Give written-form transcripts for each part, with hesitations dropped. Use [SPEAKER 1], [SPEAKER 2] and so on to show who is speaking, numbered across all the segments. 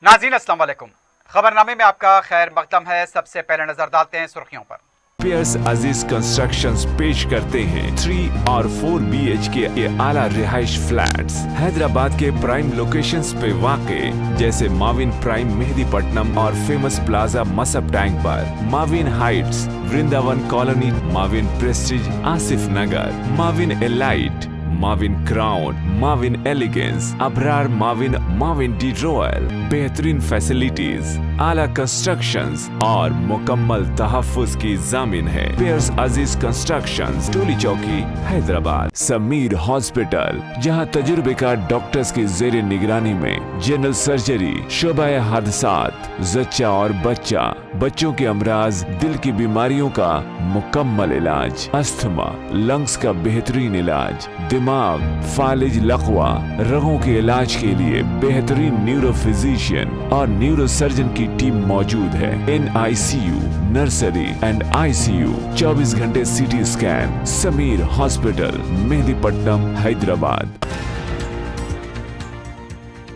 [SPEAKER 1] नाज़रीन अस्सलाम वालेकुम। खबरनामे में आपका खैर मकदम है। सबसे पहले नजर डालते हैं सुर्खियों पर।
[SPEAKER 2] पियर्स अजीज कंस्ट्रक्शंस पेश करते हैं 3 और 4 BHK के आला रिहाइश फ्लैट्स हैदराबाद के प्राइम लोकेशंस पे वाक़े जैसे माविन प्राइम मेहदीपट्टनम और फेमस प्लाजा मसब टैंक पर, Mavin heights Vrindavan colony, Mavin prestige Asif Nagar, Mavin elite, Mavin crown, Mavin elegance, Abrar Mavin, Mavin de royal, बेहतरीन फैसिलिटीज, आला कंस्ट्रक्शंस और मुकम्मल तहफ्फुज की जामिन है। पियर्स अजीज कंस्ट्रक्शंस, टोली चौकी, हैदराबाद। समीर हॉस्पिटल, जहां तजुर्बेकार डॉक्टर्स की जेर निगरानी में जनरल सर्जरी, शोबा हादसात, जच्चा और बच्चा, बच्चों के अमराज, दिल की बीमारियों का मुकम्मल इलाज, अस्थमा, लंग्स का बेहतरीन इलाज, दिमाग, फालिज, लकवा, रगों के इलाज के लिए बेहतरीन न्यूरो फिजिशियन और न्यूरो सर्जन की टीम मौजूद है। NICU, नर्सरी एंड ICU, 24 घंटे CT scan. Sameer hospital, Mehdipatnam, Hyderabad.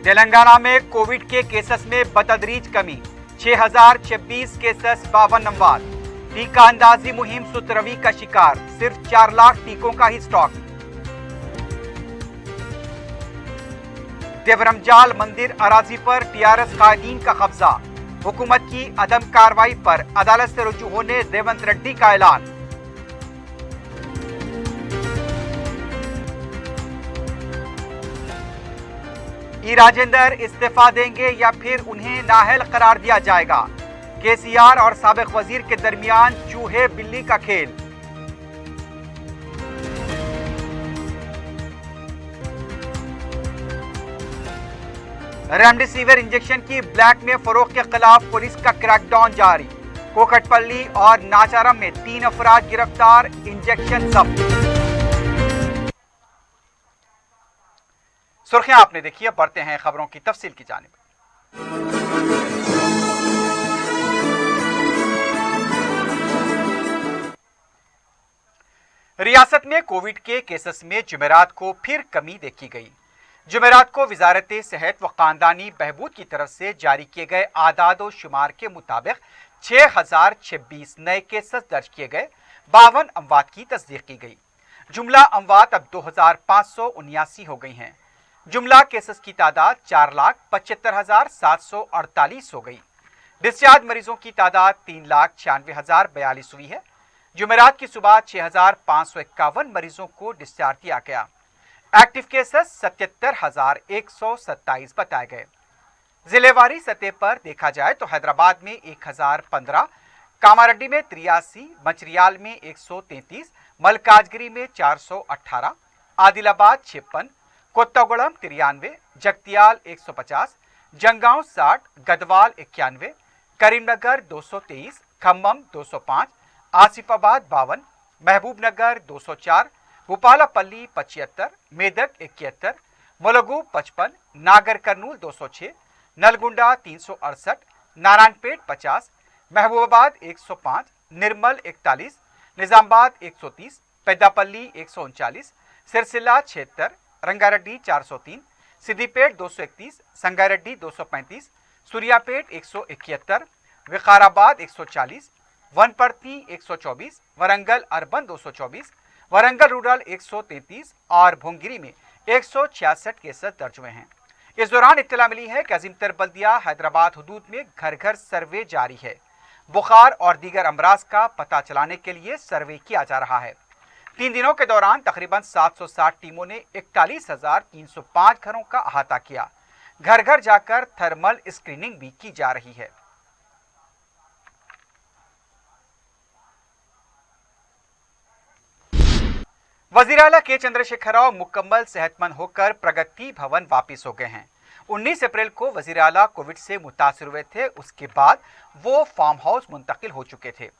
[SPEAKER 1] Telangana में कोविड के केसेस में बतदरीज कमी, 6026 केसेस 52 अमवात। टीका अंदाजी मुहिम सुतरवी का शिकार, सिर्फ 4 लाख टीकों का ही स्टॉक। देवरमजाल मंदिर अराजी पर TRS कायदीन का कब्जा, हुकूमत की अदम कार्रवाई पर अदालत से रुजू होने रेवंत रेड्डी का ऐलान। ई राजेंद्र इस्तीफा देंगे या फिर उन्हें नाअहल करार दिया जाएगा। KCR और साबिक वजीर के दरमियान चूहे बिल्ली का खेल। रेमडेसिविर इंजेक्शन की ब्लैक में फरोख्त के खिलाफ पुलिस का क्रैकडाउन जारी। कोकटपल्ली और नाचारम में 3 अफराद गिरफ्तार, इंजेक्शन जब्त। सुर्खियां आपने देखी, अब बढ़ते हैं खबरों की तफसील की जानिब। रियासत में कोविड के केसेस में जुमेरात को फिर कमी देखी गई। जुमेरात को वजारत सेहत व खानदानी बहबूद की तरफ से जारी किए गए आदाद व शुमार के मुताबिक 6026 नए केसेस दर्ज किए गए, 52 अमवात की तस्दीक की गई। जुमला अमवात अब 2579 हो गई हैं। जुमला केसेस की तादाद 4,75,748 हो गई। डिस्चार्ज मरीजों की तादाद 3,96,042 हुई है। जुमेरात की सुबह 6,551 मरीजों को डिस्चार्ज दिया गया। एक्टिव केसेस 77,127 बताए गए। जिलेवारी सतह पर देखा जाए तो हैदराबाद में 1015, कामारेड्डी में 83, मंचरियाल में 133, मलकाजगिरी में 418, आदिलाबाद 56, कोत्तागुड़म 93, जगतियाल 150, जंगांव 60, गदवाल 91, करीमनगर 223, खम्मम 205, आसिफाबाद 52, महबूबनगर 204, भूपालापल्ली 75, मेदक 71, मुलुगु 55, नागर कर्नूल 206, नलगुंडा 368, नारायणपेट 50, महबूबाबाद 105, निर्मल 41, निजामाबाद 130, पेद्दापल्ली 139, सिरसिला 76, रंगारेड्डी 403, सिद्दीपेट 231, संगारेड्डी 235, सूर्यापेट 171, विकाराबाद 140, वनपर्ती 124, वरंगल अर्बन 224, वरंगल रूरल 133 और भोंगिरी में 166 केसेस दर्ज हुए हैं। इस दौरान इत्तला मिली है कि अजीमतर बल्दिया हैदराबाद हुदूद में घर घर सर्वे जारी है। बुखार और दीगर अमराज का पता चलाने के लिए सर्वे किया जा रहा है। 3 दिनों के दौरान तकरीबन 760 टीमों ने 41,305 घरों का अहाता किया। घर घर जाकर थर्मल स्क्रीनिंग भी की जा रही है। वजीर आला के चंद्रशेखर राव मुकम्मल सेहतमंद होकर प्रगति भवन वापिस हो गए हैं। 19 अप्रैल को वजीर आला कोविड से मुतासर हुए थे। उसके बाद वो फार्म हाउस मुंतकिल हो चुके थे।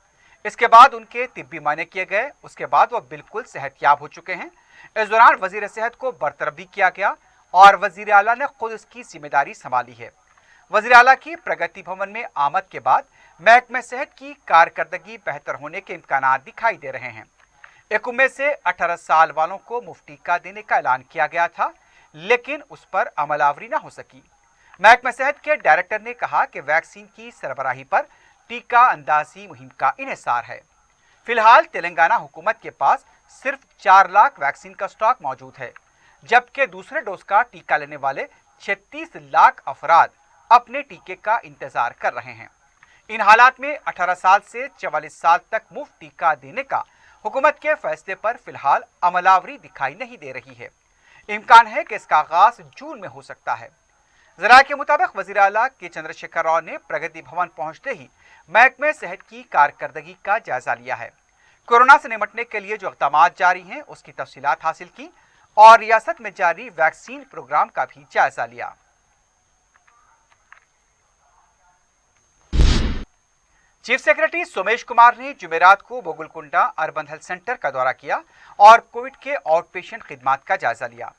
[SPEAKER 1] इसके बाद उनके तिब्बी मायने किए गए। उसके बाद वो बिल्कुल सेहतयाब हो चुके हैं। इस दौरान वजीर सेहत को बरतरफ भी किया गया और वजीर आला ने खुद इसकी जिम्मेदारी संभाली है। वजीर आला की प्रगति भवन में आमद के बाद महकमे सेहत की कारकर्दगी बेहतर होने के इम्कान दिखाई दे रहे हैं। 1 मई से 18 साल वालों को मुफ्त टीका देने का ऐलान किया गया था, लेकिन उस पर अमलावरी न हो सकी। महकमा सेहत के डायरेक्टर ने कहा कि वैक्सीन की सरबराही पर टीका अंदाजी मुहिम का इन्हिसार है। फिलहाल तेलंगाना हुकूमत के पास सिर्फ 4 लाख वैक्सीन का स्टॉक मौजूद है, जबकि दूसरे डोज का टीका लेने वाले 36 लाख अफराद अपने टीके का इंतजार कर रहे हैं। इन हालात में 18 साल से 44 साल तक मुफ्त टीका देने का हुकूमत के फैसले पर फिलहाल अमलावरी दिखाई नहीं दे रही है। इम्कान है कि इसका आगाज जून में हो सकता है। जरा के मुताबिक वजीर आला के चंद्रशेखर राव ने प्रगति भवन पहुंचते ही महकमे सेहत की कारकर्दगी का जायजा लिया है, कोरोना से निपटने के लिए जो इक़दाम जारी हैं उसकी तफसीलात हासिल की और रियासत में जारी वैक्सीन प्रोग्राम का भी जायजा लिया। चीफ सेक्रेटरी सोमेश कुमार ने जुमेरात को बोगलकुंडा अर्बन हेल्थ सेंटर का दौरा किया और कोविड के आउट पेशेंट खिदमात का जायजा लिया।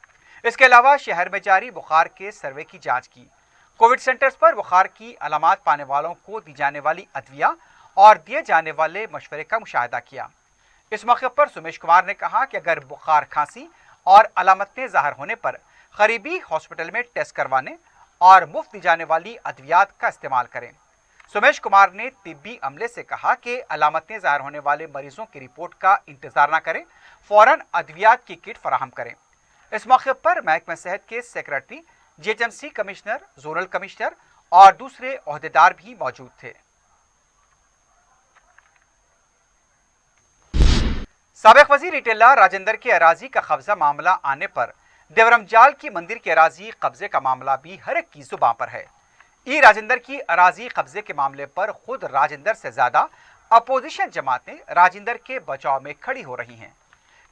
[SPEAKER 1] इसके अलावा शहर में जारी बुखार के सर्वे की जांच की। कोविड सेंटर्स पर बुखार की अलामात पाने वालों को दी जाने वाली अदविया और दिए जाने वाले मशवरे का मुशाहिदा किया। इस मौके पर सोमेश कुमार ने कहा कि अगर बुखार, खांसी और अलामतें ज़ाहिर होने पर करीबी हॉस्पिटल में टेस्ट करवाने और मुफ्त दी जाने वाली अद्वियात का इस्तेमाल करें। सोमेश कुमार ने तिब्बी अमले से कहा कि अलामतें ज़ाहिर होने वाले मरीजों की रिपोर्ट का इंतजार न करें, फौरन अद्वियात की किट फराहम करें। इस मौके पर महकमा सेहत के secretary, GHMC commissioner, zonal commissioner और दूसरे ओहदेदार भी मौजूद थे। साबिक वजीर इटेला राजेंद्र के अराजी का कब्जा मामला आने पर देवरमजाल की मंदिर के अराजी कब्जे का मामला भी हर एक की जुबान पर है। ई राजेंद्र की अराजी कब्जे के मामले पर खुद राजेंद्र से ज्यादा अपोजिशन जमातें राजेंद्र के बचाव में खड़ी हो रही हैं।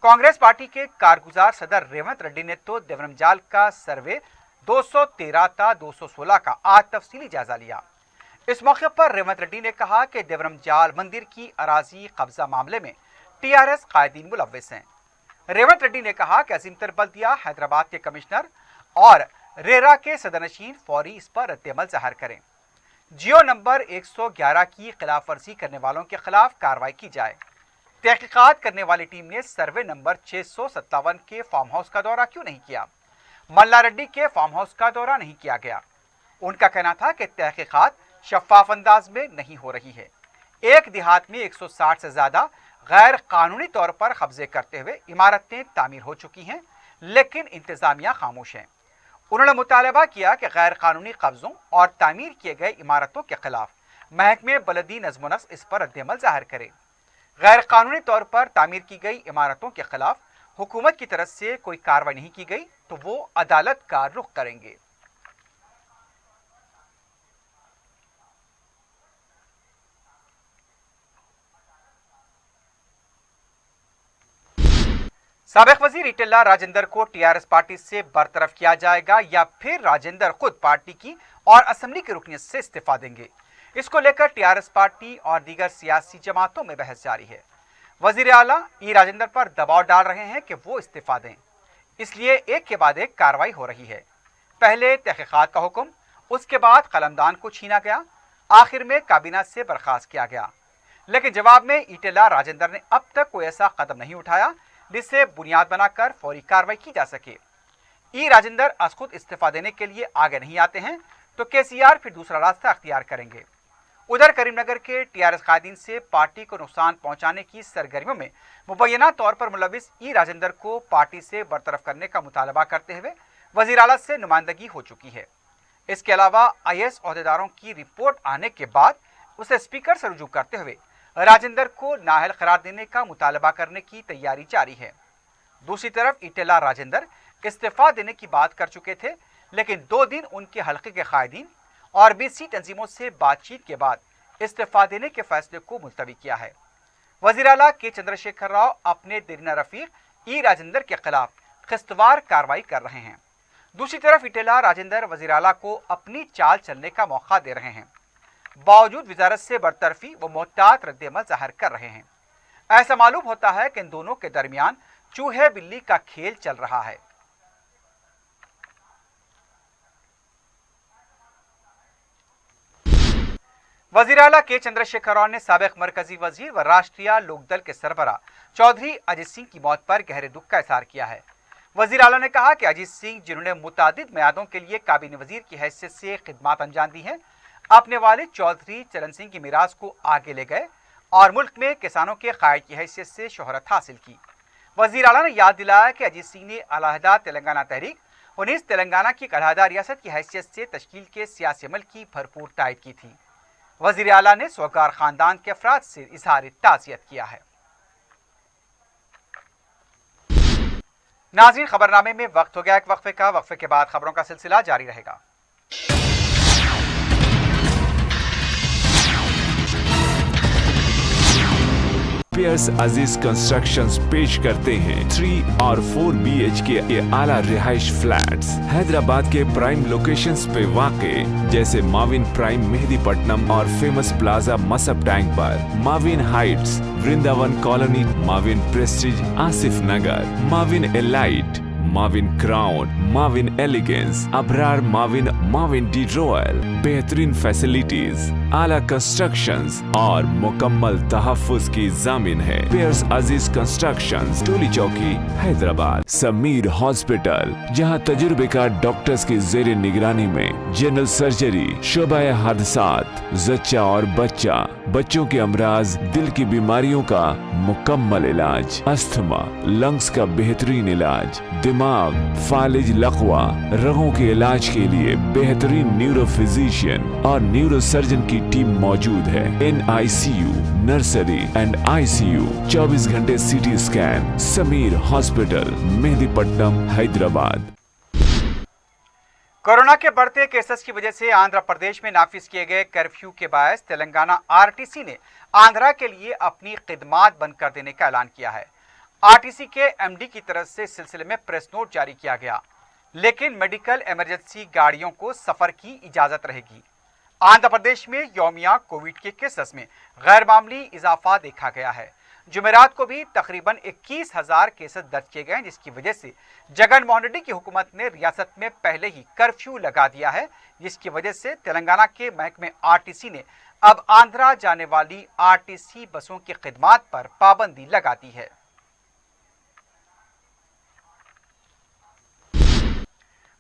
[SPEAKER 1] कांग्रेस पार्टी के कारगुजार सदर रेवंत रेड्डी ने तो देवरमजाल का सर्वे 213 था 216 का आज तफसीली जायजा लिया। इस मौके पर रेवंत रेड्डी ने कहा कि देवरमजाल मंदिर की अराजी कब्जा मामले में टीआरएस कायदीन मुलव्विस हैं। रेवंत रेड्डी ने कहा कि अजीमतर बल्दिया हैदराबाद के कमिश्नर और रेरा के सदरनशीन फौरी इस पर रद्दअमल जाहिर करें। जियो नंबर 111 की खिलाफ वर्जी करने वालों के खिलाफ कार्रवाई की जाए। तहकीकात करने वाली टीम ने सर्वे नंबर 657 के फार्म हाउस का दौरा क्यों नहीं किया? मल्ला रेड्डी के फार्म हाउस का दौरा नहीं किया गया। उनका कहना था कि तहकीकात शफाफ अंदाज में नहीं हो रही है। एक देहात में 160 से ज्यादा गैर कानूनी तौर पर कब्जे करते हुए इमारतें तामीर हो चुकी हैं, लेकिन इंतजामिया खामोश है। उन्होंने मुतालबा किया कि गैर कानूनी कब्जों और तामीर किए गए इमारतों के खिलाफ महकमे बलदी नज़्म-ओ-नस्क़ इस पर रद्दअमल जाहिर करे। गैर कानूनी तौर पर तामीर की गई इमारतों के खिलाफ हुकूमत की तरफ से कोई कार्रवाई नहीं की गई तो वो अदालत का रुख करेंगे। साबिक वजीर इटेला राजेंद्र को टीआरएस पार्टी से बरतरफ किया जाएगा या फिर राजेंद्र खुद पार्टी की और असेंबली की रुकनीत से इस्तीफा देंगे, इसको लेकर टीआरएस पार्टी और दीगर सियासी जमातों में बहस जारी है। वजीर आला ई राजेंद्र पर दबाव डाल रहे हैं कि वो इस्तीफा दें, इसलिए एक के बाद एक कार्रवाई हो रही है। पहले तहकीकात का हुक्म, उसके बाद कलमदान को छीना गया, आखिर में काबीना से बर्खास्त किया गया। लेकिन जवाब में इटेला राजेंद्र ने अब तक कोई ऐसा कदम नहीं उठाया जिससे बुनियाद बनाकर फौरी कार्रवाई की जा सके। ई राजेंद्र आज खुद इस्तीफा देने के लिए आगे नहीं आते हैं तो केसीआर फिर दूसरा रास्ता अख्तियार करेंगे। उधर करीमनगर के टीआरएस कायदीन से पार्टी को नुकसान पहुंचाने की सरगर्मियों में मुबैना तौर पर मुलविस ई राजेंद्र को पार्टी से बरतरफ करने का मुतालबा करते हुए वजीर आला से नुमाइंदगी हो चुकी है। इसके अलावा आईएएस अहदेदारों की रिपोर्ट आने के बाद उसे स्पीकर से रुजू करते हुए राजेंद्र को नाअहल करार देने का मुतालबा करने की तैयारी जारी है। दूसरी तरफ इटेला राजेंद्र इस्तीफा देने की बात कर चुके थे, लेकिन 2 दिन उनके हल्के के कायदीन और बीसी तंजीमों से बातचीत के बाद इस्तीफा देने के फैसले को मुलतवी किया है। वजीर आला के चंद्रशेखर राव अपने दरीना रफीक ई राजेंद्र के खिलाफ किस्तवार कार्रवाई कर रहे हैं। दूसरी तरफ इटेला राजेंद्र वजीर आला को अपनी चाल चलने का मौका दे रहे हैं। बावजूद वजारत से बरतरफी वो मोहतात रद्दअमल जाहिर कर रहे हैं। ऐसा मालूम होता है कि इन दोनों के दरमियान चूहे बिल्ली का खेल चल रहा है। वजीर आला के चंद्रशेखर राव ने साबिक मरकजी वजीर व राष्ट्रीय लोकदल के सरबराह चौधरी अजित सिंह की मौत पर गहरे दुख का इजहार किया है। वजीर आला ने कहा कि अजीत सिंह, जिन्होंने मुतादिद मियादों के लिए काबीना वजीर की हैसियत से खिदमात अंजाम दी हैं, अपने वालिद चौधरी चरण सिंह की मीरास को आगे ले गए और मुल्क में किसानों के कायद की हैसियत से शोहरत हासिल की। वजीर आला ने याद दिलाया कि अजीत सिंह ने अलहदा तेलंगाना तहरीक 19 तेलंगाना की अलहदा रियासत की हैसियत से तश्कील के सियासी अमल की भरपूर तायद की थी। वजीर आला ने सोहगार खानदान के अफराद से इजहार ताज़ियत किया है। नाज़रीन, खबरनामे में वक्त हो गया एक वक्फे का। वक्फे के बाद खबरों का सिलसिला जारी रहेगा।
[SPEAKER 2] पियर्स अजीज कंस्ट्रक्शंस पेश करते हैं 3 और 4 BHK के आला रिहाइश फ्लैट्स हैदराबाद के प्राइम लोकेशंस पे वाक़े, जैसे माविन प्राइम मेहदीपट्टनम और फेमस प्लाजा मसब टैंक पर, Mavin heights Vrindavan colony, Mavin prestige Asif Nagar, Mavin elite, Mavin crown, Mavin elegance, Abrar Mavin, Mavin de royal, बेहतरीन फैसिलिटीज, आला कंस्ट्रक्शंस और मुकम्मल तहफ्फुज की जामिन है। पियर्स अजीज कंस्ट्रक्शंस, टोली चौकी, हैदराबाद। समीर हॉस्पिटल, जहां तजुर्बेकार डॉक्टर्स की जेर निगरानी में जनरल सर्जरी, शोबा हादसात, जच्चा और बच्चा, बच्चों के अमराज, दिल की बीमारियों का मुकम्मल इलाज, अस्थमा, लंग्स का बेहतरीन इलाज, दिमाग, फालिज, लकवा, रगों के इलाज के लिए बेहतरीन न्यूरो फिजिशियन और न्यूरो सर्जन की टीम मौजूद है। NICU, नर्सरी एंड ICU, 24 घंटे CT scan. Sameer hospital, Mehdipatnam, Hyderabad.
[SPEAKER 1] Corona के बढ़ते केसेस की वजह से आंध्र प्रदेश में नाफिज किए गए कर्फ्यू के बायस तेलंगाना RTC ने आंध्रा के लिए अपनी खिदमात बंद कर देने का ऐलान किया है। RTC के MD की तरफ से इस सिलसिले में प्रेस नोट जारी किया गया, लेकिन मेडिकल इमरजेंसी गाड़ियों को सफर की इजाजत रहेगी। आंध्र प्रदेश में यौमिया कोविड के केसेस में गैर मामूली इजाफा देखा गया है। जुमेरात को भी तकरीबन 21,000 केसेस दर्ज किए गए, जिसकी वजह से जगनमोहन रेड्डी की हुकूमत ने रियासत में पहले ही कर्फ्यू लगा दिया है, जिसकी वजह से तेलंगाना के महकमे RTC ने अब आंध्रा जाने वाली RTC बसों की खिदमात पर पाबंदी लगा दी है।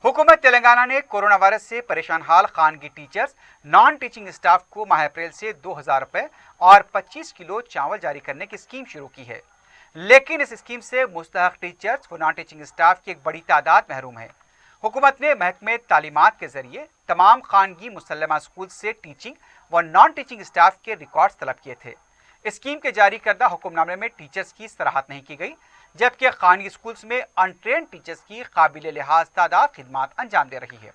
[SPEAKER 1] हुकूमत तेलंगाना ने कोरोना वायरस से परेशान हाल खानगी टीचर्स, नॉन टीचिंग स्टाफ को माह अप्रैल से 2,000 रुपए और 25 किलो चावल जारी करने की स्कीम शुरू की है, लेकिन इस स्कीम से मुस्तहक टीचर्स व नॉन टीचिंग स्टाफ की एक बड़ी तादाद महरूम है। हुकूमत ने महकमे तालीमात के जरिए तमाम खानगी मुसल्लमा स्कूल से टीचिंग व नॉन टीचिंग स्टाफ के रिकॉर्ड्स तलब किए थे। स्कीम के जारी करदा हुक्मनामे में टीचर्स की सराहत नहीं की गई, जबकि खानगी स्कूल्स में अनट्रेन टीचर्स की काबिल लिहाज तादाद खिदमात अंजाम दे रही है।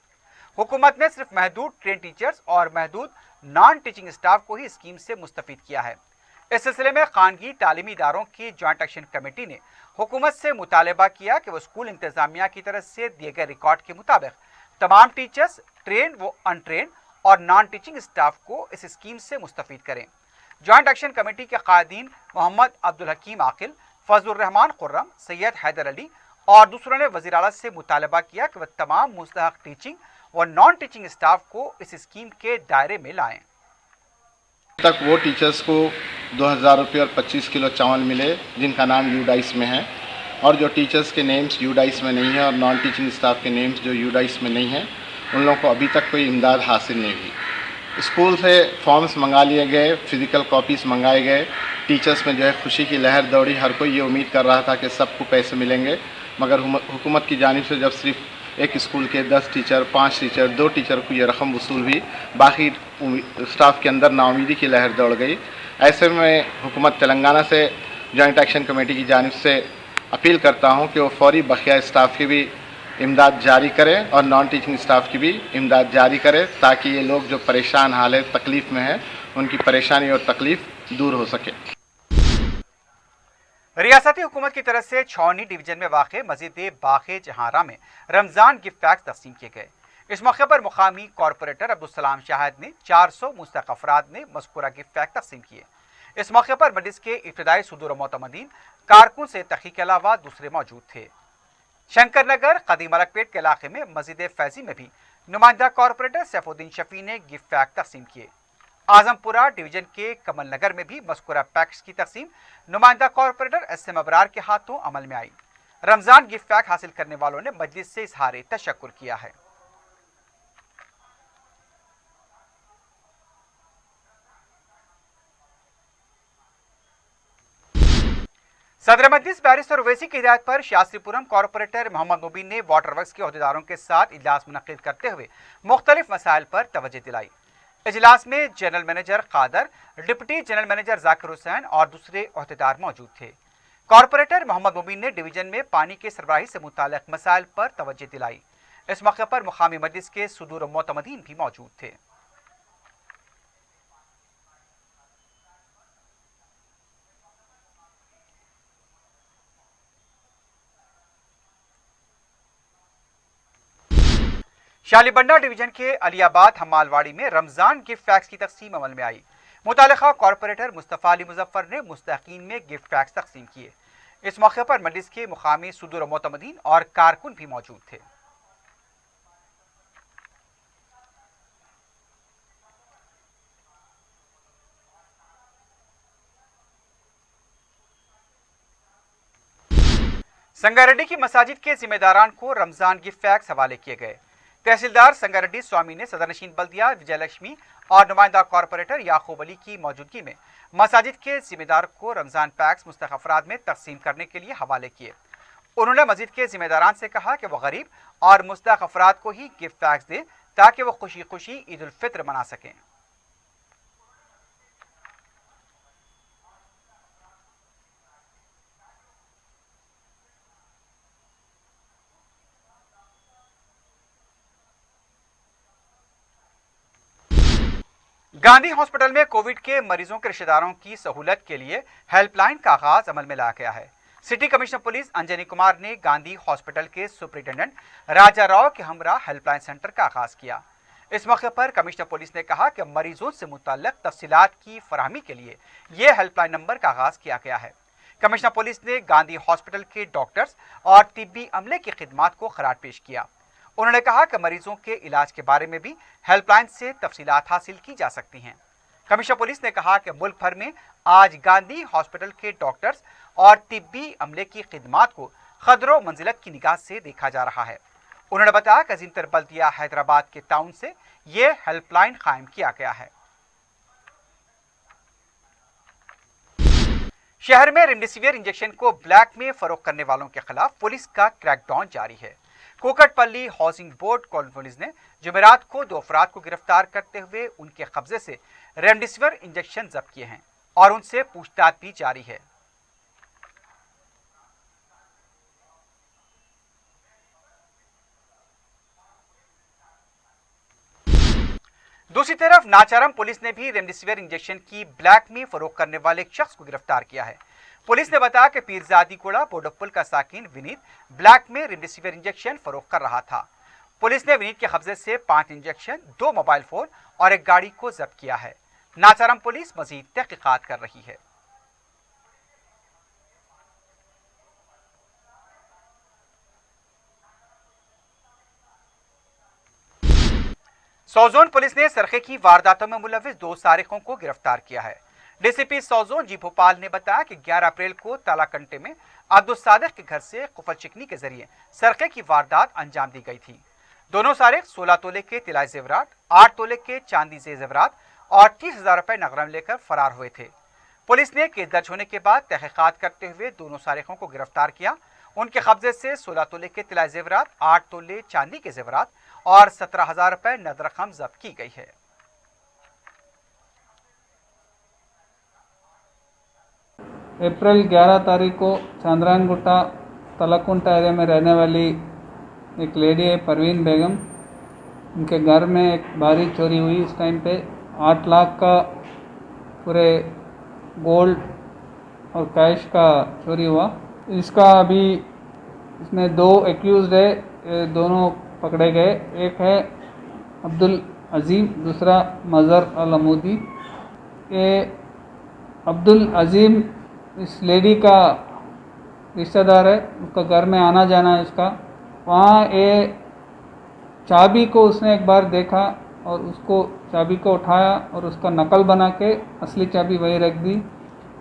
[SPEAKER 1] हुकूमत ने सिर्फ महदूद ट्रेन टीचर्स और महदूद नॉन टीचिंग स्टाफ को ही स्कीम से मुस्तफीद किया है। इस सिलसिले में खानगी तालीमी इदारों की जॉइंट एक्शन कमेटी ने हुकूमत से मुतालबा किया कि वो स्कूल इंतजामिया की तरफ से दिए गए रिकॉर्ड के मुताबिक तमाम टीचर्स, ट्रेन व अनट्रेन और नॉन टीचिंग स्टाफ को इस स्कीम से मुस्तफीद करें। जॉइंट एक्शन कमेटी के कायदीन मोहम्मद अब्दुल हकीम आकिल, फजलुर रहमान खुर्रम, सैयद हैदर अली और दूसरों ने वज़ीर आला से मुतालबा किया कि वह तमाम मुस्तहक टीचिंग व नॉन टीचिंग स्टाफ को इस स्कीम के दायरे में लाएं।
[SPEAKER 3] तक वो टीचर्स को 2,000 रुपये और 25 किलो चावल मिले जिनका नाम यूडाइस में है, और जो टीचर्स के नेम्स यूडाइस में नहीं है और नॉन टीचिंग स्टाफ के नेम्स जो यूडाइस में नहीं हैं, उन लोगों को अभी तक कोई इमदाद हासिल नहीं हुई। स्कूल से फॉर्म्स मंगा लिए गए, फिज़िकल कॉपीज़ मंगाए गए, टीचर्स में जो है खुशी की लहर दौड़ी। हर कोई ये उम्मीद कर रहा था कि सबको पैसे मिलेंगे, मगर हुकूमत की जानिब से जब सिर्फ एक स्कूल के 10 टीचर, 5 टीचर, 2 टीचर को ये रकम वसूल हुई, बाकी स्टाफ के अंदर नाउमीदी की लहर दौड़ गई। ऐसे में हुकूमत तेलंगाना से जॉइंट एक्शन कमेटी की जानिब से अपील करता हूँ कि वो फौरी बकिया स्टाफ की भी इमदाद जारी करें और नॉन टीचिंग स्टाफ की भी इमदाद जारी करें, ताकि ये लोग जो परेशान हाल है, तकलीफ़ में हैं, उनकी परेशानी और तकलीफ़ दूर हो सके।
[SPEAKER 1] रियासती हुकूमत की तरफ से छौनी डिवीजन में वाक़ मस्जिद बाग़े जहारा में रमज़ान गिफ्ट पैक्स तकसीम किए गए। इस मौके पर मुकामी कॉरपोरेटर अब्दुल सलाम शाहिद ने 400 मुस्तहक़ अफराद ने मज़कूरा गिफ्ट पैक तकसीम किए। इस मौके पर मजलिस के इब्तिदाई सुदूर मोतमदीन, कारकुन से तकी के अलावा दूसरे मौजूद थे। शंकर नगर कदीम मलकपेट के इलाके में मस्जिद फैजी में भी नुमाइंदा कॉरपोरेटर सैफुद्दीन शफी ने गिफ्ट पैक तकसीम किए। आजमपुरा डिवीजन के कमल नगर में भी मज़कूरा पैक्स की तकसीम नुमाइंदा कॉरपोरेटर SM अबरार के हाथों अमल में आई। रमजान गिफ्ट पैक हासिल करने वालों ने मजलिस से इजहार तशक्कुर किया है। सदर मजलिस बैरिस्टर ओवैसी की हिदायत पर शास्त्रीपुरम कॉरपोरेटर मोहम्मद मुबीन ने वाटर वर्क्स के अहदेदारों के साथ इजलास मुनक्किद करते हुए मुख्तलिफ मसाइल पर तवज्जो दिलाई। इजलास में general manager Qadir, deputy general manager Zakir Hussain और दूसरे अहदेदार मौजूद थे। कॉरपोरेटर मोहम्मद मुबीन ने डिवीजन में पानी की सरबराही से मुताल्लिक मसाइल पर तवज्जो दिलाई। इस मौके पर मुकामी मजलिस के सुदूर मोतमदीन भी मौजूद थे। शालीबंडा डिवीजन के अलियाबाद हमालवाड़ी में रमजान गिफ्ट पैक्स की तकसीम अमल में आई। मुतालिका कॉरपोरेटर मुस्तफ़ा अली मुजफ्फर ने मुस्तहिकीन में गिफ्ट पैक्स तकसीम किए। इस मौके पर मजलिस के मुकामी सुदूर मोतमदीन और कारकुन भी मौजूद थे। संगारेड्डी की मसाजिद के जिम्मेदारान को रमजान गिफ्ट पैक्स हवाले किए गए। तहसीलदार संगारेड्डी स्वामी ने सदर नशीन बल्दिया विजयलक्ष्मी और नुमाइंदा कॉरपोरेटर याकूब अली की मौजूदगी में मसाजिद के जिम्मेदार को रमजान पैक्स मुस्तहक अफराद में तकसीम करने के लिए हवाले किए। उन्होंने मस्जिद के जिम्मेदारान से कहा कि वह गरीब और मुस्तहक अफराद को ही गिफ्ट पैक्स दें ताकि वह खुशी खुशी ईद उल फित्र मना सकें। गांधी हॉस्पिटल में कोविड के मरीजों के रिश्तेदारों की सहूलत के लिए हेल्पलाइन का आगाज अमल में लाया गया है। City commissioner police Anjani Kumar ने गांधी हॉस्पिटल के सुपरिटेंडेंट राजा राव के हमरा हेल्पलाइन सेंटर का आगाज किया। इस मौके पर कमिश्नर पुलिस ने कहा कि मरीजों से मुतल्लिक तफसीलात की फराहमी के लिए यह हेल्पलाइन नंबर का आगाज किया गया है। कमिश्नर पुलिस ने गांधी हॉस्पिटल के डॉक्टर्स और तिब्बी अमले की खिदमात को खराज पेश किया। उन्होंने कहा कि मरीजों के इलाज के बारे में भी हेल्पलाइन से तफसीलात हासिल की जा सकती हैं। कमिश्नर पुलिस ने कहा कि मुल्क भर में आज गांधी हॉस्पिटल के डॉक्टर्स और तिब्बी अमले की खिदमात को खदरो मंजिलत की निगाह से देखा जा रहा है। उन्होंने बताया कि जिंतर बल्दिया हैदराबाद के टाउन से ये हेल्पलाइन कायम किया गया है। शहर में रेमडेसिविर इंजेक्शन को ब्लैक में फरोख्त करने वालों के खिलाफ पुलिस का क्रैकडाउन जारी है। Kukatpally housing board colony police ने जुमेरात को 2 अफराद को गिरफ्तार करते हुए उनके कब्जे से रेमडेसिविर इंजेक्शन जब्त किए हैं और उनसे पूछताछ भी जारी है। दूसरी तरफ नाचारम पुलिस ने भी रेमडेसिविर इंजेक्शन की ब्लैक में फरोख्त करने वाले एक शख्स को गिरफ्तार किया है। पुलिस ने बताया कि पीरजादीगुड़ा बोडकपुल का साकिन विनीत ब्लैक में रेमडेसिविर इंजेक्शन फरोख्त कर रहा था। पुलिस ने विनीत के कब्जे से 5 इंजेक्शन, 2 मोबाइल फोन और एक गाड़ी को जब्त किया है। नाचारम पुलिस मजीद तहकीकात कर रही है। सौजोन पुलिस ने सरखे की वारदातों में मुलविस 2 सारिकों को गिरफ्तार किया है। डीसीपी सौजोन जी भोपाल ने बताया कि 11 अप्रैल को तालाकंटे में अब्दुल सादिक के घर से कुफल चिकनी के जरिए सरखे की वारदात अंजाम दी गई थी। दोनों सारिक 16 तोले के तिलाई जेवरात, 8 तोले के चांदी से जेवरात और 30,000 रुपए नगरम लेकर फरार हुए थे। पुलिस ने केस दर्ज होने के बाद तहकीकात करते हुए दोनों सारिकों को गिरफ्तार किया। उनके कब्जे से 16 तोले के तिलाई जेवरात, 8 तोले चांदी के जेवरात और 17,000 रुपए नगद रकम जब्त की गई है।
[SPEAKER 4] अप्रैल 11 तारीख को चांद्रायनगुट्टा तलकुंटा एरिया में रहने वाली एक लेडी है परवीन बेगम। उनके घर में एक भारी चोरी हुई। इस टाइम पे 8 लाख का पूरे गोल्ड और कैश का चोरी हुआ। इसका अभी इसमें 2 एक्यूज्ड है, दोनों पकड़े गए। एक है अब्दुल अजीम, दूसरा मज़हर अल अमूदी। ये अब्दुल अजीम इस लेडी का रिश्तेदार है, उसका घर में आना जाना है उसका। वहाँ ये चाबी को उसने एक बार देखा और उसको चाबी को उठाया और उसका नकल बना के असली चाबी वही रख दी।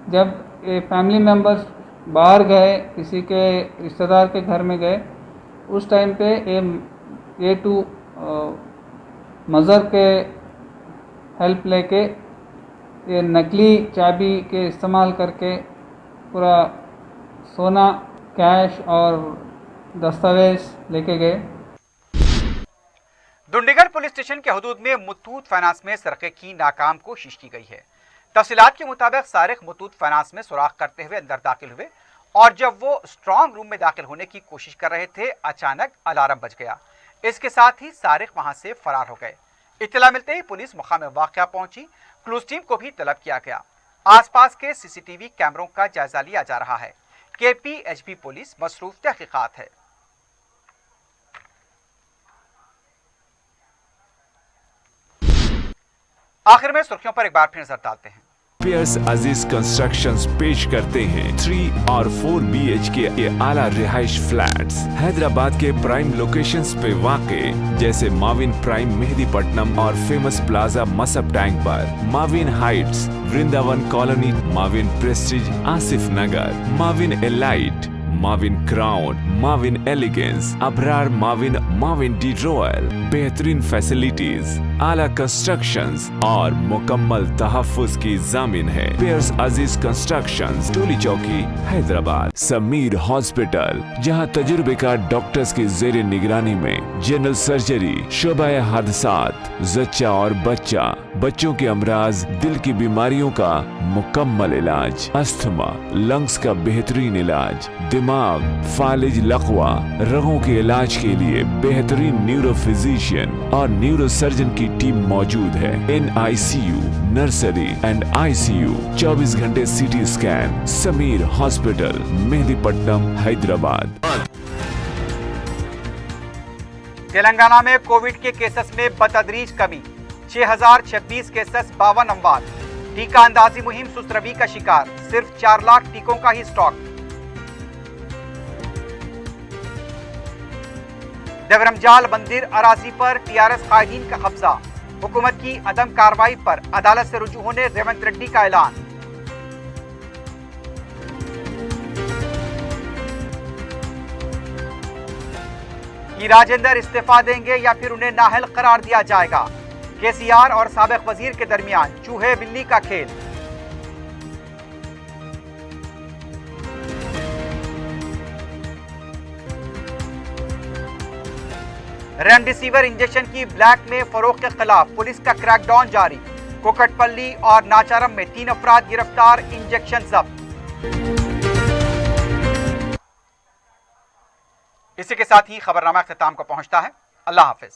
[SPEAKER 4] जब ये फैमिली मेम्बर्स बाहर गए, किसी के रिश्तेदार के घर में गए, उस टाइम पे ये टू मज़र के हेल्प लेके ये नकली चाबी के इस्तेमाल करके पूरा सोना, कैश और दस्तावेज लेके गए।
[SPEAKER 1] दुंडीगढ़ पुलिस स्टेशन के हदूद में मुथूट फाइनेंस में सरके की नाकाम कोशिश की गई है। तफसीलात के मुताबिक सारिक मुथूट फाइनेंस में सुराख करते हुए अंदर दाखिल हुए और जब वो स्ट्रांग रूम में दाखिल होने की कोशिश कर रहे थे, अचानक अलार्म बज गया। इसके साथ ही सारिक वहां से फरार हो गए। इत्तला मिलते ही पुलिस मकाम वाक़या पहुंची, क्लूज टीम को भी तलब किया गया। आसपास के सीसीटीवी कैमरों का जायजा लिया जा रहा है। KPHB पुलिस मसरूफ तहकीकात है। आखिर में सुर्खियों पर एक बार फिर नजर डालते हैं।
[SPEAKER 2] पियर्स अजीज कंस्ट्रक्शंस पेश करते हैं 3 और 4 BHK के आला रिहाइश फ्लैट्स हैदराबाद के प्राइम लोकेशंस पे वाक़े, जैसे माविन प्राइम मेहदीपट्टनम और फेमस प्लाजा मसब टैंक पर, Mavin heights, Vrindavan colony, Mavin prestige Asif Nagar, Mavin elite, Mavin crown, Mavin elegance, Abrar Mavin, Mavin de royal, बेहतरीन फैसिलिटीज, आला कंस्ट्रक्शंस और मुकम्मल तहफ्फुज की जामिन है। पियर्स अजीज कंस्ट्रक्शंस, टोली चौकी, हैदराबाद। समीर हॉस्पिटल, जहां तजुर्बेकार डॉक्टर्स की जेर निगरानी में जनरल सर्जरी, शोबाए हादसात, जच्चा और बच्चा, बच्चों के अमराज, दिल की बीमारियों का मुकम्मल इलाज, अस्थमा, लंग्स का बेहतरीन इलाज, दिमाग, फालिज, लकवा, रगों के इलाज के लिए बेहतरीन न्यूरो फिजिशियन और न्यूरो सर्जन की टीम मौजूद है। NICU, नर्सरी एंड ICU, 24 घंटे CT scan. Sameer hospital, Mehdipatnam, Hyderabad.
[SPEAKER 1] Telangana में कोविड के केसेस में बतदरीज कमी, 6026 केसेस, 52 अमवात। टीका अंदाजी मुहिम सुस्तरवी का शिकार, सिर्फ 4 लाख टीकों का ही स्टॉक। देवरमजाल मंदिर अराजी पर TRS कायदीन का कब्जा, हुकूमत की अदम कार्रवाई पर अदालत से रुजू होने रेवंत रेड्डी का ऐलान। राजेंद्र इस्तीफा देंगे या फिर उन्हें नाअहल करार दिया जाएगा। KCR और साबिक वजीर के दरमियान चूहे बिल्ली का खेल। रेमडेसिविर इंजेक्शन की ब्लैक में फरोख्त के खिलाफ पुलिस का क्रैकडाउन जारी। कोकटपल्ली और नाचारम में 3 अफराद गिरफ्तार, इंजेक्शन जब्त। इसी के साथ ही खबरनामा अख्ताम को पहुंचता है। अल्लाह हाफिज।